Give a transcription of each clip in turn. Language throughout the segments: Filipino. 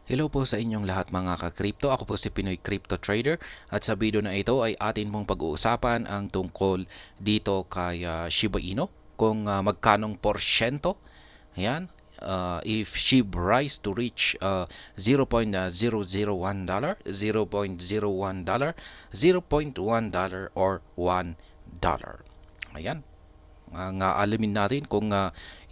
Hello po sa inyong lahat mga ka-crypto. Ako po si Pinoy Crypto Trader at sa video na ito ay atin pong pag-uusapan ang tungkol dito kay Shiba Inu kung magkanong porsyento. Ayan. If SHIB rise to reach $0.001, $0.01, $0.1 or $1. Ayan. Alamin natin kung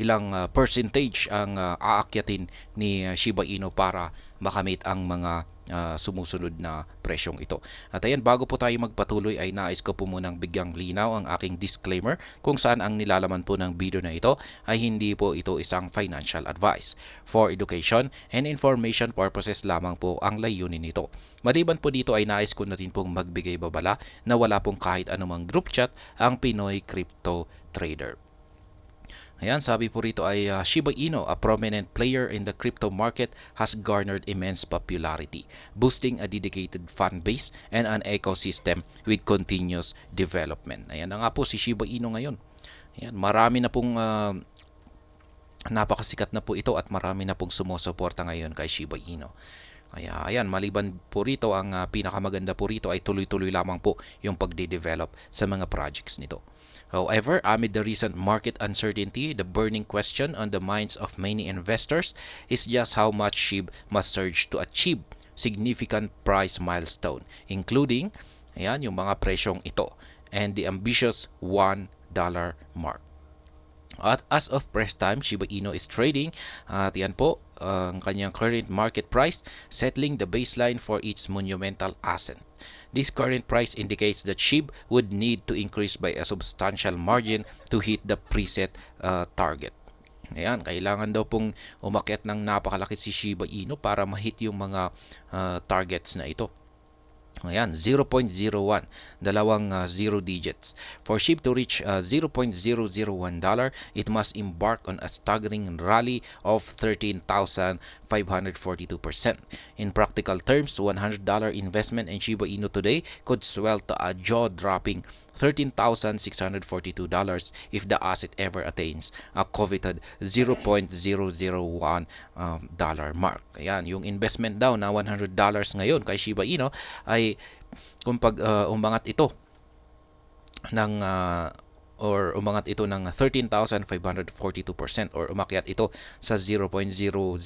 ilang percentage ang aakyatin ni Shiba Inu para makamit ang mga sumusunod na presyong ito. At ayan, bago po tayo magpatuloy ay nais ko po munang bigyang linaw ang aking disclaimer kung saan ang nilalaman po ng video na ito ay hindi po ito isang financial advice. For education and information purposes lamang po ang layunin nito. Maliban po dito ay nais ko na rin pong magbigay babala na wala pong kahit anumang group chat ang Pinoy Crypto Trader. Ayan, sabi po rito ay Shiba Inu, a prominent player in the crypto market, has garnered immense popularity, boosting a dedicated fan base and an ecosystem with continuous development. Ayan na nga po si Shiba Inu ngayon. Ayan, marami na pong napakasikat na po ito at marami na pong sumusuporta ngayon kay Shiba Inu. Kaya ayan, maliban po rito, ang pinakamaganda po rito ay tuloy-tuloy lamang po yung pagde-develop sa mga projects nito. However, amid the recent market uncertainty, the burning question on the minds of many investors is just how much SHIB must surge to achieve significant price milestone, including ayan, yung mga presyong ito and the ambitious $1 mark. At as of press time, Shiba Inu is trading at yan po ang kanyang current market price, settling the baseline for its monumental ascent. This current price indicates that SHIB would need to increase by a substantial margin to hit the preset target. Ayan, kailangan daw pong umakyat ng napakalaki si Shiba Inu para ma-hit yung mga targets na ito. Ayan, 0.01, dalawang zero digits. For SHIB to reach $0.001, it must embark on a staggering rally of 13,542%. In practical terms, $100 investment in Shiba Inu today could swell to a jaw-dropping $13,642 if the asset ever attains a coveted $0.001 mark. Ayan, yung investment daw na $100 ngayon kay Shiba Inu ay kung pag umangat ito ng umangat ito ng 13,542% or umakyat ito sa $0.001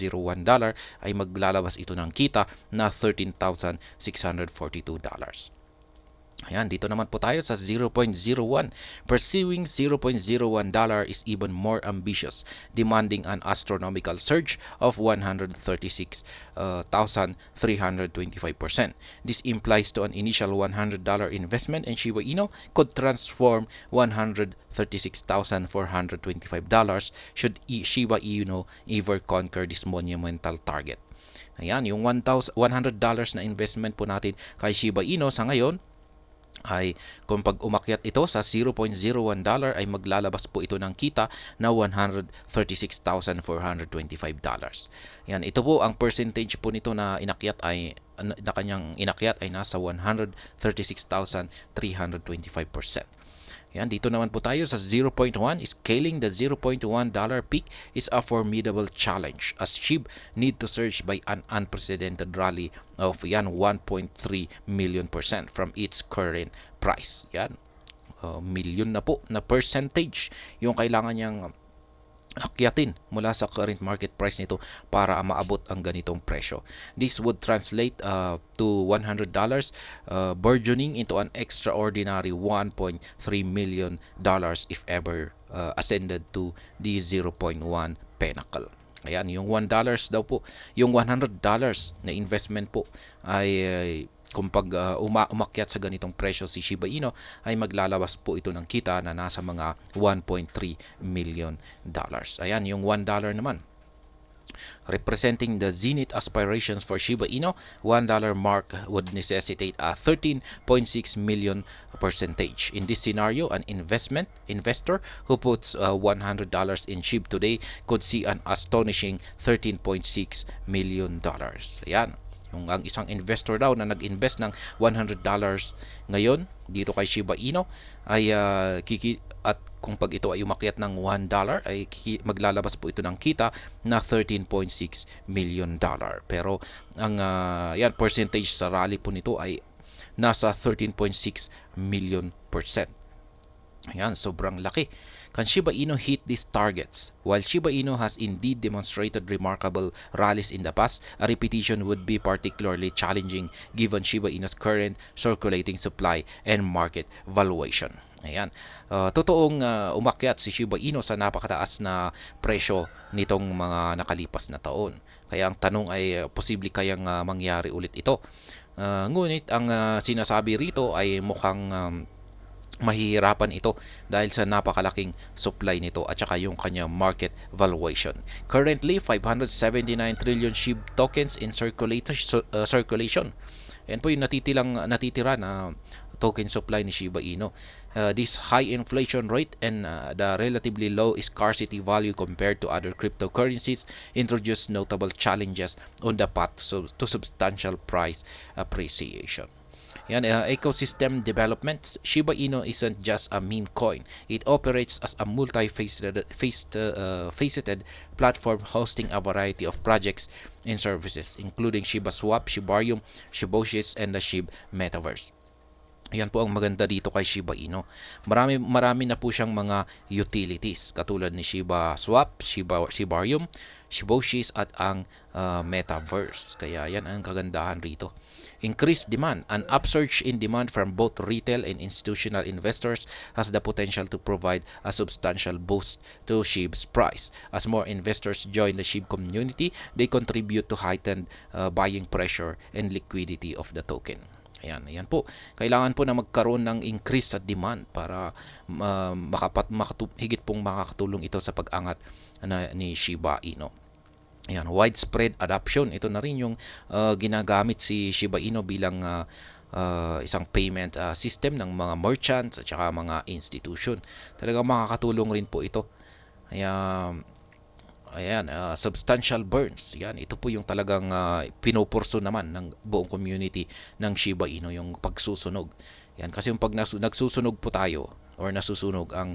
ay maglalabas ito ng kita na $13,642. Ayan, dito naman po tayo sa 0.01. Pursuing $0.01 is even more ambitious, demanding an astronomical surge of 136,325%. This implies to an initial $100 investment in Shiba Inu could transform $136,425 should Shiba Inu ever conquer this monumental target. Ayan, yung $100 na investment po natin kay Shiba Inu sa ngayon ay kung pag umakyat ito sa $0.01 ay maglalabas po ito ng kita na $136,425. Yan, ito po ang percentage po nito na inakyat ay kanyang inakyat ay nasa 136,325%. Yan, dito naman po tayo sa 0.1. Scaling the $0.1 peak is a formidable challenge as SHIB need to surge by an unprecedented rally of 1.3 million% from its current price. Yan, milyon na po na percentage yung kailangan niyang akyatin mula sa current market price nito para maabot ang ganitong presyo. This would translate to $100 burgeoning into an extraordinary $1.3 million if ever ascended to the 0.1 pinnacle. Ayan, yung $1 daw po, yung $100 na investment po ay kung pag umakyat sa ganitong presyo si Shiba Inu ay maglalabas po ito ng kita na nasa mga $1.3 million. Ayan, yung $1 naman representing the zenith aspirations for Shiba Inu, $1 mark would necessitate a 13.6 million percentage. In this scenario, an investor who puts $100 in SHIB today could see an astonishing $13.6 million. Ayan. Yung ang isang investor daw na nag-invest ng $100 ngayon dito kay Shiba Inu ay at kung pag ito ay umakyat ng $1 ay maglalabas po ito ng kita na $13.6 million. Pero ang yan percentage sa rally po nito ay nasa 13.6 million %. Ayan, sobrang laki. Can Shiba Inu hit these targets? While Shiba Inu has indeed demonstrated remarkable rallies in the past, a repetition would be particularly challenging given Shiba Inu's current circulating supply and market valuation. Ayan. Totoong umakyat si Shiba Inu sa napakataas na presyo nitong mga nakalipas na taon. Kaya ang tanong ay posible kayang mangyari ulit ito. Ngunit ang sinasabi rito ay mukhang mahihirapan ito dahil sa napakalaking supply nito at saka yung kanyang market valuation. Currently, 579 trillion SHIB tokens in circulation. Yan po yung natitira na token supply ni Shiba Inu. This high inflation rate and the relatively low scarcity value compared to other cryptocurrencies introduce notable challenges on the path to substantial price appreciation. Yan, ecosystem development. Shiba Inu isn't just a meme coin. It operates as a multifaceted platform hosting a variety of projects and services, including Shiba Swap, Shibarium, Shiboshis, and the SHIB Metaverse. Yan po ang maganda dito kay Shiba Inu. Marami na po siyang mga utilities katulad ni Shiba Swap, Shibarium, Shiboshis at ang Metaverse. Kaya yan ang kagandahan rito. Increased demand. An upsurge in demand from both retail and institutional investors has the potential to provide a substantial boost to SHIB's price. As more investors join the SHIB community, they contribute to heightened buying pressure and liquidity of the token. Ayan po. Kailangan po na magkaroon ng increase sa demand para higit pong makakatulong ito sa pag-angat ni Shiba Inu. Ayan, widespread adoption. Ito na rin yung ginagamit si Shiba Inu bilang isang payment system ng mga merchants at saka mga institution. Talagang makakatulong rin po ito. Ayan, substantial burns. Yan, ito po yung talagang pinupurso naman ng buong community ng Shiba Inu, yung pagsusunog. Yan, kasi yung pag nagsusunog po tayo or nasusunog ang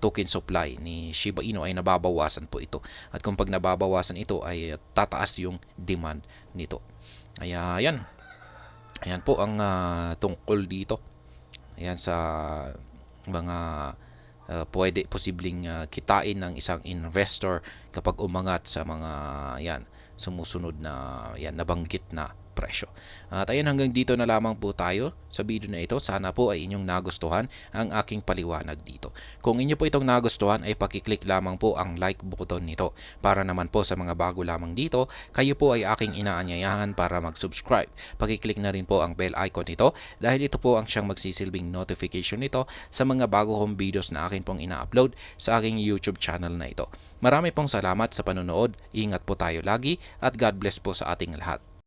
token supply ni Shiba Inu ay nababawasan po ito. At kung pag nababawasan ito ay tataas yung demand nito. Kaya yan. Ayan po ang tungkol dito. Ayan sa mga posibleng kitain ng isang investor kapag umangat sa mga sumusunod na nabanggit na presyo. At ayan, hanggang dito na lamang po tayo sa video na ito. Sana po ay inyong nagustuhan ang aking paliwanag dito. Kung inyo po itong nagustuhan ay pakiclick lamang po ang like button nito. Para naman po sa mga bago lamang dito, kayo po ay aking inaanyayahan para mag-subscribe. Pakiclick na rin po ang bell icon nito dahil ito po ang siyang magsisilbing notification nito sa mga bago kong videos na akin pong ina-upload sa aking YouTube channel na ito. Marami pong salamat sa panonood. Ingat po tayo lagi at God bless po sa ating lahat.